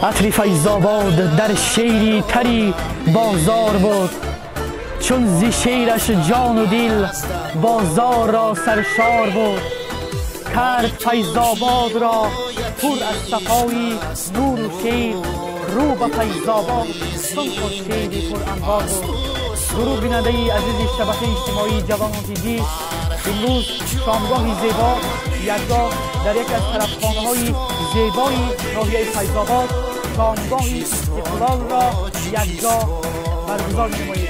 عطر فیزاباد در شیری تری بازار بود، چون زی شیرش جان و دل بازار را سرشار بود. کرد فیزاباد را پر از صفایی نور و شیر، رو به فیزاباد چون خورشیدی پر انوار بود. درود بیننده عزیز شبکه اجتماعی جوان تیوی، امروز شامگاهی زیبا یکجا در یک از طرفخانه‌های زیبای ناحیه فیزاباد شامگاه استقلال را یکجا برگزار می‌نماییم.